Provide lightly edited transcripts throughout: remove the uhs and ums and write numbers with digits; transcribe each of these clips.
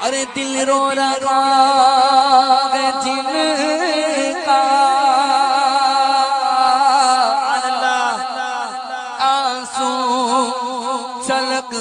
ارے دل رو رہا ہے جن کا آنسو چھلک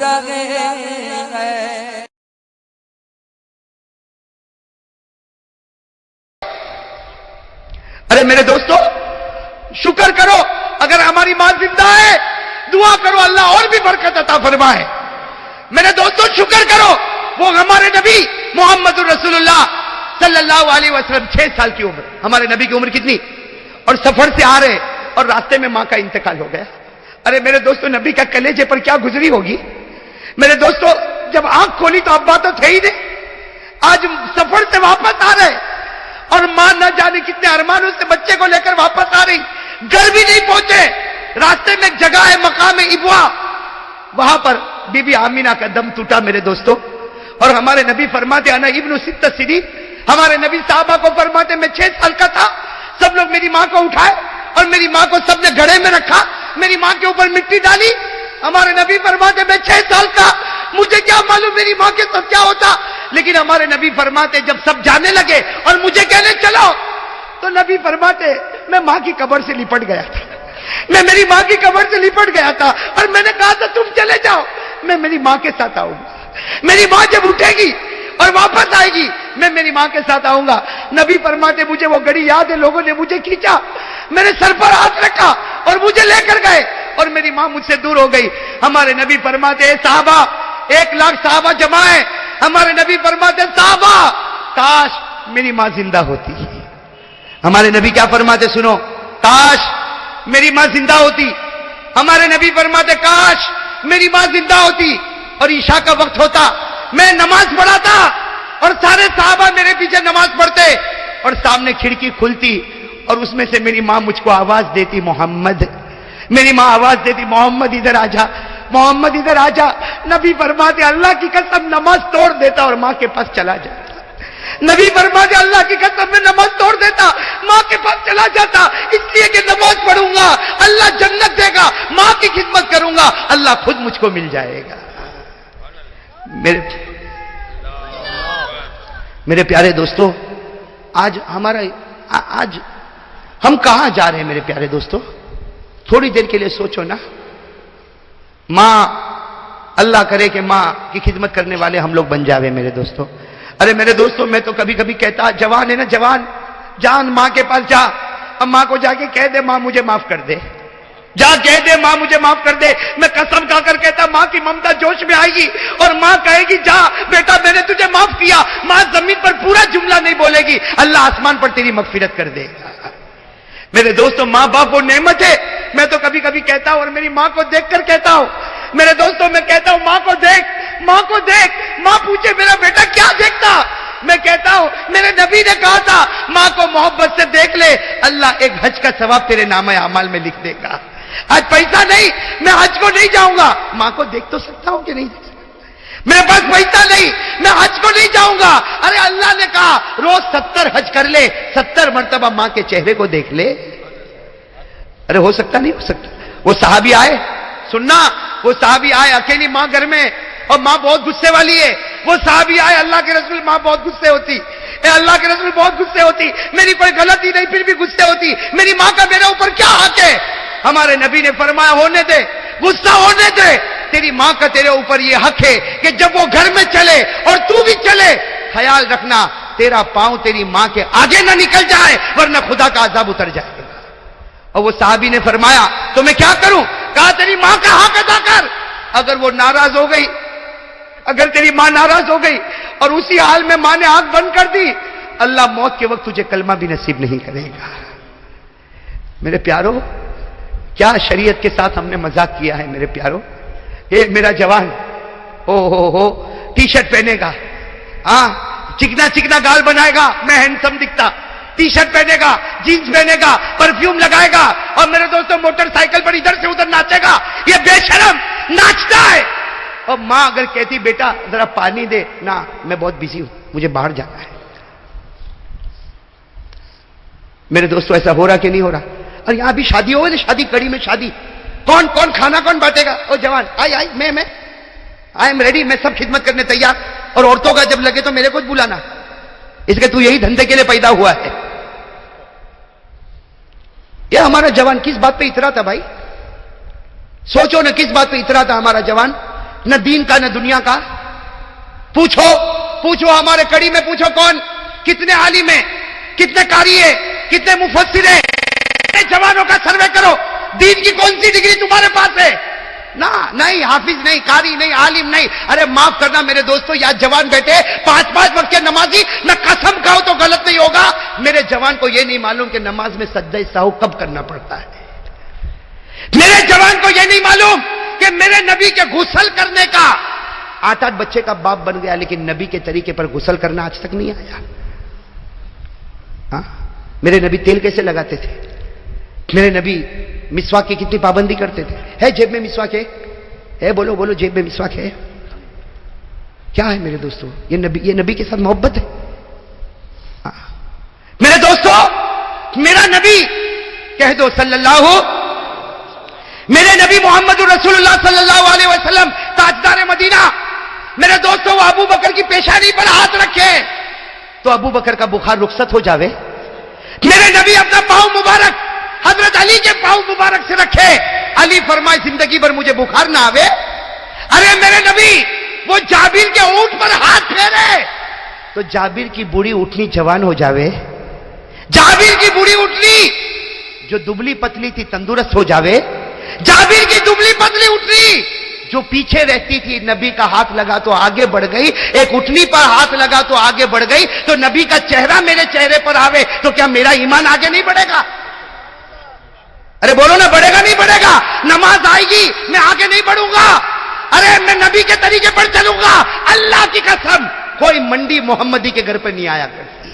رہے ہیں. ارے میرے دوستو شکر کرو اگر ہماری ماں زندہ ہے، دعا کرو اللہ اور بھی برکت عطا فرمائے. میرے دوستو شکر کرو وہ ہمارے نبی محمد رسول اللہ صلی اللہ علیہ وسلم 6 سال کی عمر، ہمارے نبی کی عمر کتنی، اور سفر سے آ رہے اور راستے میں ماں کا انتقال ہو گیا. ارے میرے دوستو نبی کا کلیجے پر کیا گزری ہوگی. میرے دوستو جب آنکھ کھولی تو ابا تو تھے ہی نہیں، آج سفر سے واپس آ رہے اور ماں نہ جانے کتنے ارمانوں سے بچے کو لے کر واپس آ رہی. گھر بھی نہیں پہنچے، راستے میں ایک جگہ ہے مقام ابوا، وہاں پر بی بی آمینہ کا دم ٹوٹا میرے دوستو. اور ہمارے نبی فرماتے انا ابن 6 سنین، ہمارے نبی صحابہ کو فرماتے میں 6 سال کا تھا، سب لوگ میری ماں کو اٹھائے اور میری ماں کو سب نے گھڑے میں رکھا، میری ماں کے اوپر مٹی ڈالی. ہمارے نبی فرماتے میں 6 سال کا، مجھے کیا معلوم میری ماں کے ساتھ کیا ہوتا. لیکن ہمارے نبی فرماتے جب سب جانے لگے اور مجھے کہنے چلو، تو نبی فرماتے میں ماں کی قبر سے لپٹ گیا تھا، میں میری ماں کی قبر سے لپٹ گیا تھا اور میں نے کہا تھا تم چلے جاؤ، میں میری ماں کے ساتھ آؤں گا. میری ماں جب اٹھے گی اور واپس آئے گی میں میری ماں کے ساتھ آؤں گا. نبی فرماتے مجھے وہ گھڑی یاد ہے، لوگوں نے مجھے کھینچا، میرے سر پر ہاتھ رکھا اور مجھے لے کر گئے اور میری ماں مجھ سے دور ہو گئی. ہمارے نبی فرماتے اے صحابہ، 1 لاکھ صحابہ جمع ہیں، ہمارے نبی فرماتے صحابہ کاش میری ماں زندہ ہوتی. ہمارے نبی کیا فرماتے سنو، کاش میری ماں زندہ ہوتی. ہمارے نبی فرماتے کاش میری ماں زندہ ہوتی اور عشاء کا وقت ہوتا، میں نماز پڑھاتا اور سارے صحابہ میرے پیچھے نماز پڑھتے اور سامنے کھڑکی کھلتی اور اس میں سے میری ماں مجھ کو آواز دیتی محمد. میری ماں آواز دیتی محمد ادھر آ جا، محمد ادھر آ جا. نبی فرماتے اللہ کی قسم نماز توڑ دیتا اور ماں کے پاس چلا جاتا. نبی فرماتے اللہ کی قسم میں نماز توڑ دیتا، ماں کے پاس چلا جاتا، اس لیے کہ نماز پڑھوں گا اللہ جنت دے گا، ماں کی خدمت کروں گا اللہ خود مجھ کو مل جائے گا. میرے پیارے دوستو آج ہم کہاں جا رہے ہیں میرے پیارے دوستو؟ تھوڑی دیر کے لیے سوچو نا. ماں، اللہ کرے کہ ماں کی خدمت کرنے والے ہم لوگ بن جاوے میرے دوستو. ارے میرے دوستو میں تو کبھی کبھی کہتا، جوان ہے نا جوان، جان ماں کے پاس جا، اب ماں کو جا کے کہہ دے ماں مجھے معاف کر دے، جا کہہ دے ماں مجھے معاف کر دے. میں قسم کھا کر کہتا ماں کی ممتا جوش میں آئے گی اور ماں کہے گی جا بیٹا میں نے تجھے معاف کیا. ماں زمین پر پورا جملہ نہیں بولے گی، اللہ آسمان پر تیری مغفرت کر دے گا. میرے دوستو ماں باپ وہ نعمت ہے. میں تو کبھی کبھی کہتا ہوں اور میری ماں کو دیکھ کر کہتا ہوں، میرے دوستو میں کہتا ہوں ماں کو دیکھ، ماں کو دیکھ. ماں پوچھے میرا بیٹا کیا دیکھتا، میں کہتا ہوں میرے نبی نے کہا تھا ماں کو محبت سے دیکھ لے، اللہ ایک حج کا ثواب تیرے نامہ اعمال میں لکھ دے گا. آج پیسہ نہیں، میں حج کو نہیں جاؤں گا، ماں کو دیکھ تو سکتا ہوں کہ نہیں دیکھ سکتا. میرے پاس پیسہ نہیں، میں حج کو نہیں جاؤں گا. ارے اللہ نے کہا روز 70 حج کر لے، 70 مرتبہ ماں کے چہرے کو دیکھ لے. ارے ہو سکتا نہیں ہو سکتا. وہ صحابی آئے، سننا، وہ صحابی آئے اکیلی ماں گھر میں اور ماں بہت غصے والی ہے. وہ صحابی آئے اللہ کے رسول، ماں بہت غصے ہوتی، اے اللہ کے رسول بہت غصے ہوتی، میری کوئی غلطی نہیں پھر بھی غصے ہوتی، میری ماں کا میرے اوپر کیا حق ہے. ہمارے نبی نے فرمایا ہونے دے، غصہ ہونے دے، تیری ماں کا تیرے اوپر یہ حق ہے کہ جب وہ گھر میں چلے اور تو بھی چلے، خیال رکھنا تیرا پاؤں تیری ماں کے آگے نہ نکل جائے ورنہ خدا کا عذاب اتر جائے گا. اور وہ صحابی نے فرمایا تو میں کیا کروں؟ کہا تیری ماں کا حق ادا کر. اگر وہ ناراض ہو گئی، اگر تیری ماں ناراض ہو گئی اور اسی حال میں ماں نے آنکھ بند کر دی، اللہ موت کے وقت تجھے کلمہ بھی نصیب نہیں کرے گا. میرے پیارو کیا شریعت کے ساتھ ہم نے مذاق کیا ہے میرے پیارو. یہ میرا جوان ہو ٹی شرٹ پہنے گا، ہاں چکنا چکنا گال بنائے گا، میں ہینڈسم دکھتا، ٹی شرٹ پہنے گا، جینس پہنے گا، پرفیوم لگائے گا اور میرے دوستوں موٹر سائیکل پر ادھر سے ادھر ناچے گا. یہ بے شرم ناچتا ہے. اور ماں اگر کہتی بیٹا ذرا پانی دے، نہ میں بہت بزی ہوں مجھے باہر جانا ہے. میرے دوستوں ایسا ہو رہا کہ نہیں ہو رہا؟ اور یہاں بھی شادی ہو گئی، شادی کڑی میں شادی، کون کھانا کون بانٹے گا؟ او جوان آئی میں آئی ایم ریڈی، میں سب خدمت کرنے تیار. اور عورتوں کا جب لگے تو میرے کو بلانا. اس کے تو یہی دھندے کے لیے پیدا ہوا ہے. یہ ہمارا جوان کس بات پہ اترا تھا بھائی؟ سوچو نا کس بات پہ اترا تھا ہمارا جوان. نہ دین کا نہ دنیا کا. پوچھو ہمارے کڑی میں پوچھو کون کتنے عالم ہیں, کتنے قاری ہیں, کتنے مفسر ہیں. جوانوں کا سروے کرو, دین کی کون سی ڈگری تمہارے پاس ہے؟ نہیں حافظ نہیں, قاری نہیں, عالم نہیں. ارے معاف کرنا میرے دوستو, یا جوان بیٹے 5 وقت کے نمازی, نہ قسم کھاؤ تو غلط نہیں ہوگا. میرے جوان کو یہ نہیں معلوم کہ نماز میں سجدہ سہو کب کرنا پڑتا ہے. میرے جوان کو یہ نہیں معلوم کہ میرے نبی کے غسل کرنے کا 8 بچے کا باپ بن گیا, لیکن نبی کے طریقے پر غسل کرنا آج تک نہیں آیا. میرے نبی تیل کیسے لگاتے تھے؟ میرے نبی مسواک کی کتنی پابندی کرتے تھے. ہے جیب میں مسواک ہے؟ بولو جیب میں مسواک ہے؟ کیا ہے میرے دوستو؟ یہ نبی کے ساتھ محبت ہے. میرے دوستو, میرا نبی کہہ دو صلی اللہ, میرے نبی محمد رسول اللہ صلی اللہ علیہ وسلم تاجدار مدینہ. میرے دوستو, وہ ابو بکر کی پیشانی پر ہاتھ رکھے تو ابو بکر کا بخار رخصت ہو جاوے. میرے نبی اپنا پاؤں مبارک حضرت علی کے پاؤں مبارک سے رکھے, علی فرمائے زندگی بھر مجھے بخار نہ آوے. ارے میرے نبی وہ جابر کے اونٹ پر ہاتھ پھیرے تو جابر کی بوڑھی اٹھنی جوان ہو جاوے. جابر کی بوڑھی اٹھنی جو دبلی پتلی تھی تندرست ہو جاوے. جابر کی دبلی پتلی اٹھنی جو پیچھے رہتی تھی, نبی کا ہاتھ لگا تو آگے بڑھ گئی. ایک اٹھنی پر ہاتھ لگا تو آگے بڑھ گئی. تو نبی کا چہرہ میرے چہرے پر آوے تو کیا میرا ایمان آگے نہیں بڑھے گا؟ ارے بولو نا, بڑھے گا نہیں بڑھے گا؟ نماز آئے گی میں آگے نہیں بڑھوں گا. ارے میں نبی کے طریقے پر چلوں گا. اللہ کی قسم کوئی منڈی محمدی کے گھر پر نہیں آیا کرتی.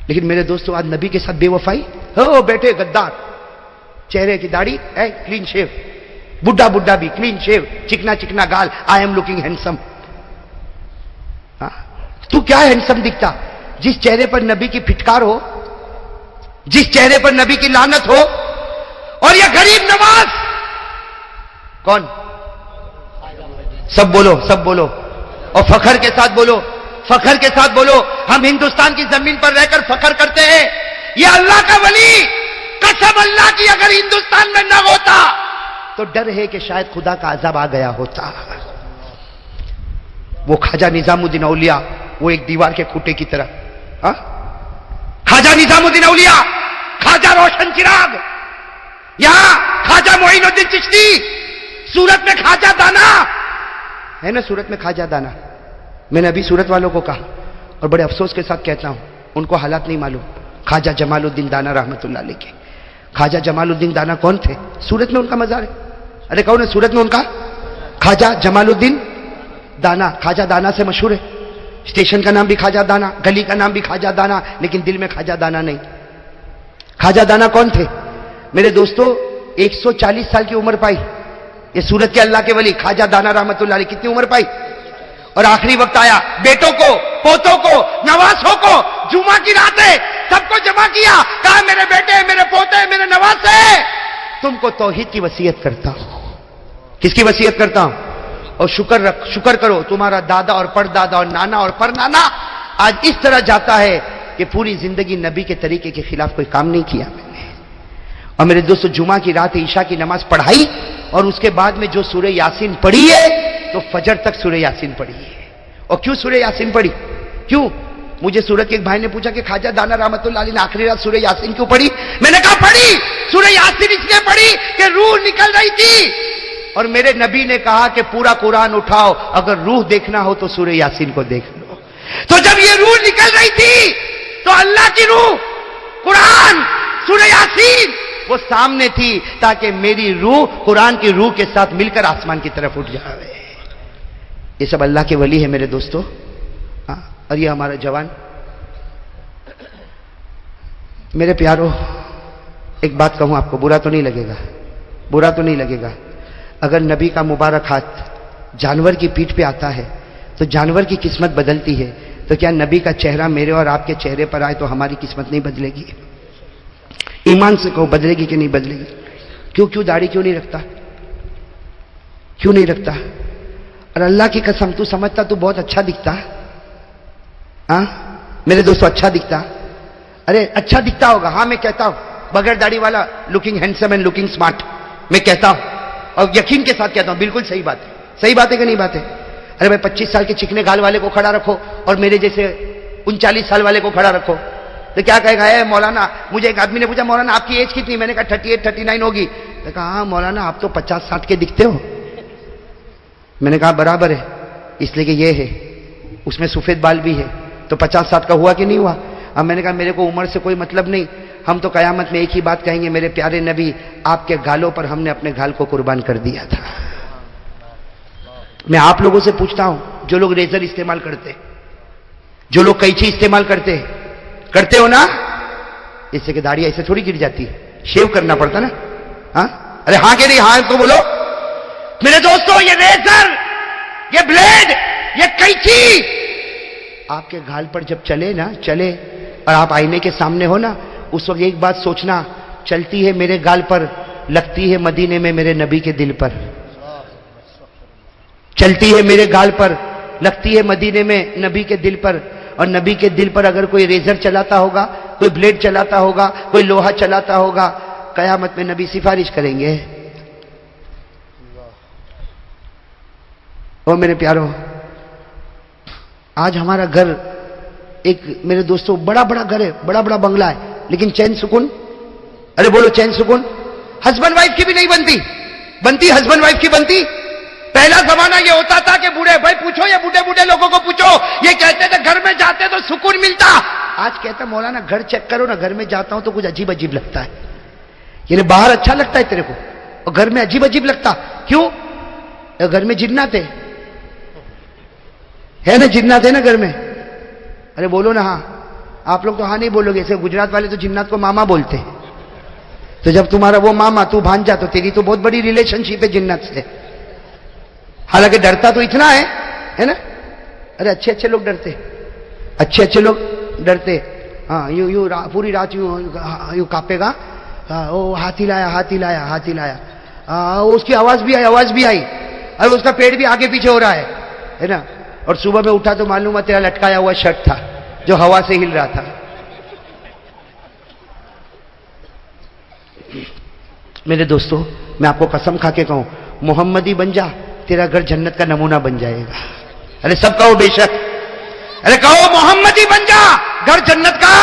لیکن میرے دوستو, آج نبی کے ساتھ بے وفائی. ہو بیٹے غدار, چہرے کی داڑھی ہے کلین شیو, بڈھا بھی کلین شیو, چکنا گال, آئی ایم لوکنگ ہینڈسم. تو کیا ہینڈسم دکھتا جس چہرے پر نبی کی پھٹکار ہو, جس چہرے پر نبی کی لعنت ہو. اور یہ غریب نواز کون؟ سب بولو اور فخر کے ساتھ بولو. ہم ہندوستان کی زمین پر رہ کر فخر کرتے ہیں. یہ اللہ کا ولی, قسم اللہ کی اگر ہندوستان میں نہ ہوتا تو ڈر ہے کہ شاید خدا کا عذاب آ گیا ہوتا. وہ خواجہ نظام الدین اولیاء, وہ ایک دیوار کے کھوٹے کی طرح. خواجہ نظام الدین اولیاء, خواجہ روشن چراغ, یہاں خواجہ معین الدین چشتی, سورت میں خواجہ دانا ہے نا, سورت میں خواجہ دانا. میں نے ابھی سورت والوں کو کہا اور بڑے افسوس کے ساتھ کہتا ہوں, ان کو حالات نہیں معلوم. خواجہ جمال الدین دانا رحمت اللہ علیہ کے. خواجہ جمال الدین دانا کون تھے؟ سورت میں ان کا مزار ہے. ارے کون ہے سورت میں ان کا؟ خواجہ جمال الدین دانا. خواجہ دانا سے مشہور ہے. اسٹیشن کا نام بھی خواجہ دانا, گلی کا نام بھی خواجہ دانا, لیکن دل میں خواجہ دانا نہیں. خواجہ دانا کون تھے میرے دوستو؟ 140 سال کی عمر پائی یہ سورت کے اللہ کے ولی خواجہ دانا رحمت اللہ علیہ. کتنی عمر پائی؟ اور آخری وقت آیا, بیٹوں کو, پوتوں کو, نواسوں کو, جمعہ کی رات ہے, سب کو جمع کیا, کہا میرے بیٹے, میرے پوتے, میرے نواسے, تم کو توحید کی وصیت کرتا ہوں. کس کی وصیت کرتا ہوں؟ اور شکر کرو تمہارا دادا اور پردادا اور نانا اور پرنانا آج اس طرح جاتا ہے کہ پوری زندگی نبی کے طریقے کے خلاف کوئی کام نہیں کیا میں نے. اور میرے دوستو, جمعہ کی رات عشاء کی نماز پڑھائی اور اس کے بعد میں جو سورہ یاسین پڑھی ہے تو فجر تک سورہ یاسین پڑھی ہے. اور کیوں سورہ یاسین پڑھی؟ کیوں؟ مجھے سورت کے ایک بھائی نے پوچھا کہ خواجہ دانا رحمت اللہ علیہ نے آخری رات سورہ یاسین کیوں پڑھی؟ میں نے کہا پڑھی سورہ یاسین اس لیے پڑھی کہ روح نکل رہی تھی, اور میرے نبی نے کہا کہ پورا قرآن اٹھاؤ, اگر روح دیکھنا ہو تو سورہ یاسین کو دیکھ لو. تو جب یہ روح نکل رہی تھی تو اللہ کی روح قرآن سورہ یاسین وہ سامنے تھی تاکہ میری روح قرآن کی روح کے ساتھ مل کر آسمان کی طرف اٹھ جائے. یہ سب اللہ کے ولی ہے میرے دوستو. اور یہ ہمارا جوان. میرے پیارو, ایک بات کہوں آپ کو, برا تو نہیں لگے گا, اگر نبی کا مبارک ہاتھ جانور کی پیٹھ پہ آتا ہے تو جانور کی قسمت بدلتی ہے, تو کیا نبی کا چہرہ میرے اور آپ کے چہرے پر آئے تو ہماری قسمت نہیں بدلے گی؟ ایمان سے کہو, بدلے گی کہ نہیں بدلے گی؟ کیوں داڑھی کیوں نہیں رکھتا؟ اور اللہ کی قسم تو سمجھتا تو بہت اچھا دکھتا، ہاں میرے دوستو اچھا دکھتا، ارے اچھا دکھتا ہوگا، ہاں میں کہتا ہوں بغیر داڑھی والا looking handsome and looking smart, میں کہتا ہوں اور یقین کے ساتھ کہتا ہوں بالکل صحیح بات ہے، صحیح بات ہے کہ نہیں بات ہے؟ ارے بھائی 25 سال کے چکنے گال والے کو کھڑا رکھو اور میرے جیسے 39 سال والے کو کھڑا رکھو تو کیا کہے گا؟ اے مولانا، مجھے ایک آدمی نے پوچھا مولانا آپ کی ایج کتنی؟ میں نے کہا 38 39 ہوگی۔ میں کہا ہاں مولانا آپ تو 50 60 کے دکھتے ہو۔ میں نے کہا برابر ہے، اس لیے کہ یہ ہے، اس میں سفید بال بھی ہے، تو 50 60 کا ہوا کہ نہیں ہوا؟ اب میں نے کہا میرے کو عمر سے کوئی مطلب نہیں، ہم تو قیامت میں ایک ہی بات کہیں گے، میرے پیارے نبی آپ کے گالوں پر ہم نے اپنے گال کو قربان کر دیا تھا۔ میں آپ لوگوں سے پوچھتا ہوں، جو لوگ ریزر استعمال کرتے، جو لوگ قینچی استعمال کرتے ہو نا، اس سے کہ داڑھی ایسے تھوڑی گر جاتی ہے، شیو کرنا پڑتا نا، ہاں؟ ارے ہاں کہ نہیں؟ ہاں تو بولو میرے دوستو، یہ ریزر، یہ بلیڈ، یہ قینچی آپ کے گال پر جب چلے نا، چلے اور آپ آئینے کے سامنے ہو نا، اس وقت ایک بات سوچنا، چلتی ہے میرے گال پر، لگتی ہے مدینے میں میرے نبی کے دل پر، چلتی ہے میرے گال پر، لگتی ہے مدینے میں نبی کے دل پر، اور نبی کے دل پر اگر کوئی ریزر چلاتا ہوگا، کوئی بلیڈ چلاتا ہوگا، کوئی لوہا چلاتا ہوگا، قیامت میں نبی سفارش کریں گے۔ او میرے پیارو، آج ہمارا گھر ایک میرے دوستوں بڑا بڑا گھر ہے، بڑا بڑا بنگلہ ہے، لیکن چین سکون، ارے بولو چین سکون، ہسبینڈ وائف کی بھی نہیں بنتی ہسبینڈ وائف کی بنتی۔ پہلا زمانہ یہ ہوتا تھا کہ بوڑھے بھائی پوچھو، یہ بوڑھے لوگوں کو پوچھو، یہ کہتے تھے گھر میں جاتے تو سکون ملتا۔ آج کہتا مولانا گھر چیک کرو نا، گھر میں جاتا ہوں تو کچھ عجیب لگتا ہے، یعنی باہر اچھا لگتا ہے تیرے کو اور گھر میں عجیب لگتا، کیوں؟ گھر میں جنات ہے نا، جنات ہے نا گھر میں، ارے بولو نا ہاں، آپ لوگ تو ہاں نہیں بولو گے، ایسے گجرات والے تو جنات کو ماما بولتے ہیں، تو جب تمہارا وہ ماما تو بھانجا تو تیری تو بہت بڑی ریلیشن شپ ہے جنات سے، حالانکہ ڈرتا تو اتنا ہے نا، ارے اچھے لوگ ڈرتے، اچھے لوگ ڈرتے، ہاں یوں پوری رات یوں کاپے گا، وہ ہاتھی لایا، اس کی آواز بھی آئی، اور اس کا پیٹ بھی آگے پیچھے ہو رہا ہے نا، اور صبح میں اٹھا تو معلوم ہے تیرا لٹکایا ہوا شرٹ تھا جو ہوا سے ہل رہا تھا۔ میرے دوستو، میں آپ کو قسم کھا کے کہوں، محمدی بن جا، تیرا گھر جنت کا نمونہ بن جائے گا۔ ارے سب کہو بے شک، ارے کہو محمدی بن جا، گھر جنت کا